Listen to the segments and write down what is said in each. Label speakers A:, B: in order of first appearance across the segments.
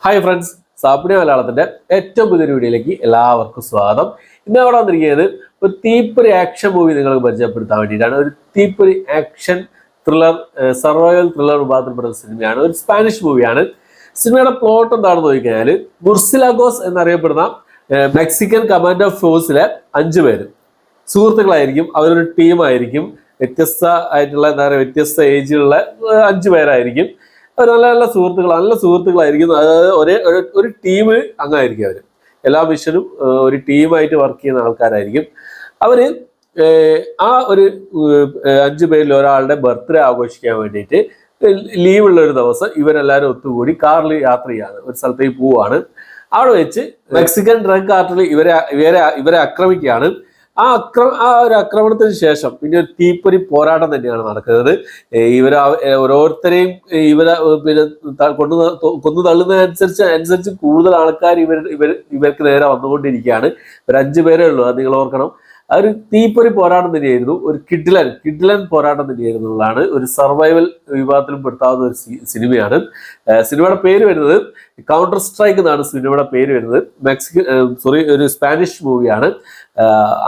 A: Hi friends, സാപ്പിടി മലയാളത്തിന്റെ ഏറ്റവും പുതിയൊരു വീഡിയോയിലേക്ക് എല്ലാവർക്കും സ്വാഗതം. ഇന്ന് അവിടെ വന്നിരിക്കുന്നത് ഒരു തീപ്പൊരി ആക്ഷൻ മൂവി നിങ്ങൾക്ക് പരിചയപ്പെടുത്താൻ വേണ്ടിയിട്ടാണ്. ഒരു തീപ്പൊരി ആക്ഷൻ ത്രില്ലർ, സർവൈവൽ ത്രില്ലർ വിഭാഗത്തിൽപ്പെടുന്ന സിനിമയാണ്. ഒരു സ്പാനിഷ് മൂവിയാണ്. സിനിമയുടെ പ്ലോട്ട് എന്താണെന്ന് നോക്കിക്കഴിഞ്ഞാൽ, മുർസിലാഗോസ് എന്നറിയപ്പെടുന്ന മെക്സിക്കൻ കമാൻഡോ ഫോഴ്സിലെ 5 പേര് സുഹൃത്തുക്കളായിരിക്കും. അവരൊരു ടീമായിരിക്കും. വ്യത്യസ്ത ആയിട്ടുള്ള എന്താ പറയുക, വ്യത്യസ്ത ഏജിലുള്ള 5 പേരായിരിക്കും. നല്ല നല്ല സുഹൃത്തുക്കളായിരിക്കും. അതായത് ഒരു ടീം അംഗമായിരിക്കും. അവർ എല്ലാ മിഷനും ഒരു ടീമായിട്ട് വർക്ക് ചെയ്യുന്ന ആൾക്കാരായിരിക്കും. അവര് ആ ഒരു 5 പേരിൽ ഒരാളുടെ ബർത്ത്ഡേ ആഘോഷിക്കാൻ വേണ്ടിയിട്ട് ലീവുള്ള ഒരു ദിവസം ഇവരെല്ലാവരും ഒത്തുകൂടി കാറിൽ യാത്ര ചെയ്യാണ്. ഒരു സ്ഥലത്തേക്ക് പോവാണ്. അവിടെ വെച്ച് മെക്സിക്കൻ ഡ്രഗ് കാർട്ടൽ ഇവരെ ആക്രമിക്കുകയാണ്. ആ ഒരു ആക്രമണത്തിന് ശേഷം പിന്നെ ഒരു തീപ്പൊരി പോരാട്ടം തന്നെയാണ് നടക്കുന്നത്. ഓരോരുത്തരെയും പിന്നെ കൊന്നു തള്ളുന്നതനുസരിച്ച് കൂടുതൽ ആൾക്കാർ ഇവർക്ക് നേരെ വന്നുകൊണ്ടിരിക്കുകയാണ്. ഒരു 5 പേരേ ഉള്ളൂ, അത് നിങ്ങൾ ഓർക്കണം. ആ ഒരു തീപ്പൊരി പോരാട്ടം തന്നെയായിരുന്നു. ഒരു കിഡിലൻ പോരാട്ടം തന്നെയായിരുന്നു എന്നുള്ളതാണ്. ഒരു സർവൈവൽ വിഭാഗത്തിലും പെടുത്താവുന്ന ഒരു സിനിമയാണ്. സിനിമയുടെ പേര് വരുന്നത് കൗണ്ടർ സ്ട്രൈക്ക് എന്നാണ് സിനിമയുടെ പേര് വരുന്നത്. ഒരു സ്പാനിഷ് മൂവിയാണ്.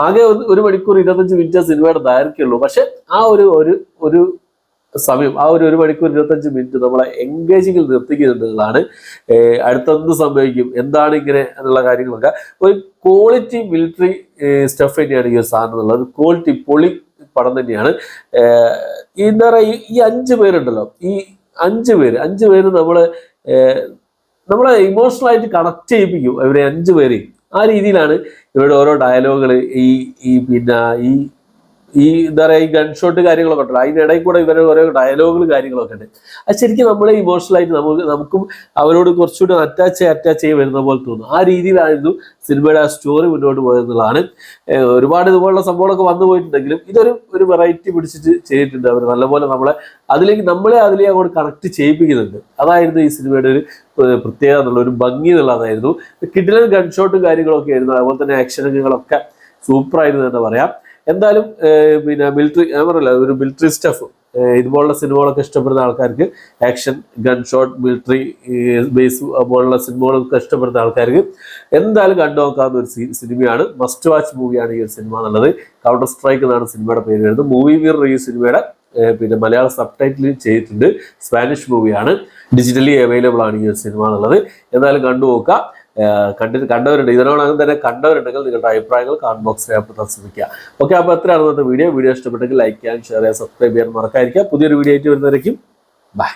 A: ആകെ 1 മണിക്കൂർ 25 മിനിറ്റ് സിനിമയുടെ ദൈർഘ്യമുള്ളൂ. പക്ഷെ ആ ഒരു സമയം, ആ ഒരു മണിക്കൂർ 25 മിനിറ്റ് നമ്മളെ എൻഗേജിങ്ങിൽ നിർത്തിക്കുന്നുള്ളതാണ്. അടുത്തെന്ത് സംഭവിക്കും, എന്താണ് ഇങ്ങനെ എന്നുള്ള കാര്യങ്ങളൊക്കെ ഒരു ക്വാളിറ്റി മിലിറ്ററി സ്റ്റഫ് തന്നെയാണ് ഈ ഒരു സാധനം എന്നുള്ളത്. ക്വാളിറ്റി പൊളി പടം തന്നെയാണ്. എന്താ പറയുക, ഈ 5 പേരുണ്ടല്ലോ, ഈ 5 പേര് നമ്മളെ ഇമോഷണൽ ആയിട്ട് കണക്ട് ചെയ്യിപ്പിക്കും. ഇവരെ 5 പേര് ആ രീതിയിലാണ് ഇവരുടെ ഓരോ ഡയലോഗുകൾ, എന്താ പറയുക, ഈ ഗൺഷോട്ട് കാര്യങ്ങളൊക്കെ ഉണ്ടല്ലോ, അതിനിടയിൽ കൂടെ ഇവരുടെ ഓരോ ഡയലോഗുകൾ കാര്യങ്ങളൊക്കെ ഉണ്ട്. അത് ശരിക്കും നമ്മളെ ഇമോഷണലായിട്ട് നമുക്കും അവരോട് കുറച്ചുകൂടി അറ്റാച്ച് ചെയ്ത് വരുന്ന പോലെ തോന്നും. ആ രീതിയിലായിരുന്നു സിനിമയുടെ ആ സ്റ്റോറി മുന്നോട്ട് പോയെന്നുള്ളതാണ്. ഒരുപാട് ഇതുപോലുള്ള സംഭവങ്ങളൊക്കെ വന്നു പോയിട്ടുണ്ടെങ്കിലും ഇതൊരു വെറൈറ്റി പിടിച്ചിട്ട് ചെയ്തിട്ടുണ്ട് അവർ. നല്ലപോലെ നമ്മളെ അതിലേക്ക് അങ്ങോട്ട് കണക്ട് ചെയ്യിപ്പിക്കുന്നുണ്ട്. അതായിരുന്നു ഈ സിനിമയുടെ ഒരു പ്രത്യേകത എന്നുള്ള ഒരു ഭംഗി എന്നുള്ളതായിരുന്നു. കിഡിലൻ ഗൺഷോട്ടും കാര്യങ്ങളൊക്കെ ആയിരുന്നു. അതുപോലെ തന്നെ ആക്ഷൻ രംഗങ്ങളൊക്കെ സൂപ്പറായിരുന്നു എന്ന് പറയാം. എന്തായാലും പിന്നെ ഒരു മിലിറ്ററി സ്റ്റഫ്, ഇതുപോലുള്ള സിനിമകളൊക്കെ ഇഷ്ടപ്പെടുന്ന ആൾക്കാർക്ക്, ആക്ഷൻ ഗൺഷോട്ട് മിലിറ്ററി ബേസ് പോലുള്ള സിനിമകളൊക്കെ ഇഷ്ടപ്പെടുന്ന ആൾക്കാർക്ക് എന്തായാലും കണ്ടു നോക്കാവുന്ന ഒരു സിനിമയാണ്. മസ്റ്റ് വാച്ച് മൂവിയാണ് ഈ ഒരു സിനിമ എന്നുള്ളത്. കൗണ്ടർ സ്ട്രൈക്ക് എന്നാണ് സിനിമയുടെ പേര് വരുന്നത്. മൂവി മിറർ ഈ സിനിമയുടെ മലയാള സബ് ടൈറ്റിൽ ചെയ്തിട്ടുണ്ട്. സ്പാനിഷ് മൂവിയാണ്. ഡിജിറ്റലി അവൈലബിൾ ആണ് ഈ ഒരു സിനിമ എന്നുള്ളത്. എന്തായാലും കണ്ടു നോക്കുക. കണ്ടവരുണ്ട്, ഇതിനോടകം തന്നെ കണ്ടവരുണ്ടെങ്കിൽ നിങ്ങളുടെ അഭിപ്രായങ്ങൾ കമന്റ് ബോക്സിൽ രേഖപ്പെടുത്താൻ ശ്രമിക്കുക. ഓക്കെ, അപ്പോൾ എത്രയാണ് ഇന്നത്തെ വീഡിയോ ഇഷ്ടപ്പെട്ടെങ്കിൽ ലൈക്ക് ചെയ്യാൻ, ഷെയർ ചെയ്യാൻ, സബ്സ്ക്രൈബ് ചെയ്യാൻ മറക്കാതിരിക്കുക. പുതിയൊരു വീഡിയോ ആയിട്ട് വരുന്നവരേക്കും ബൈ.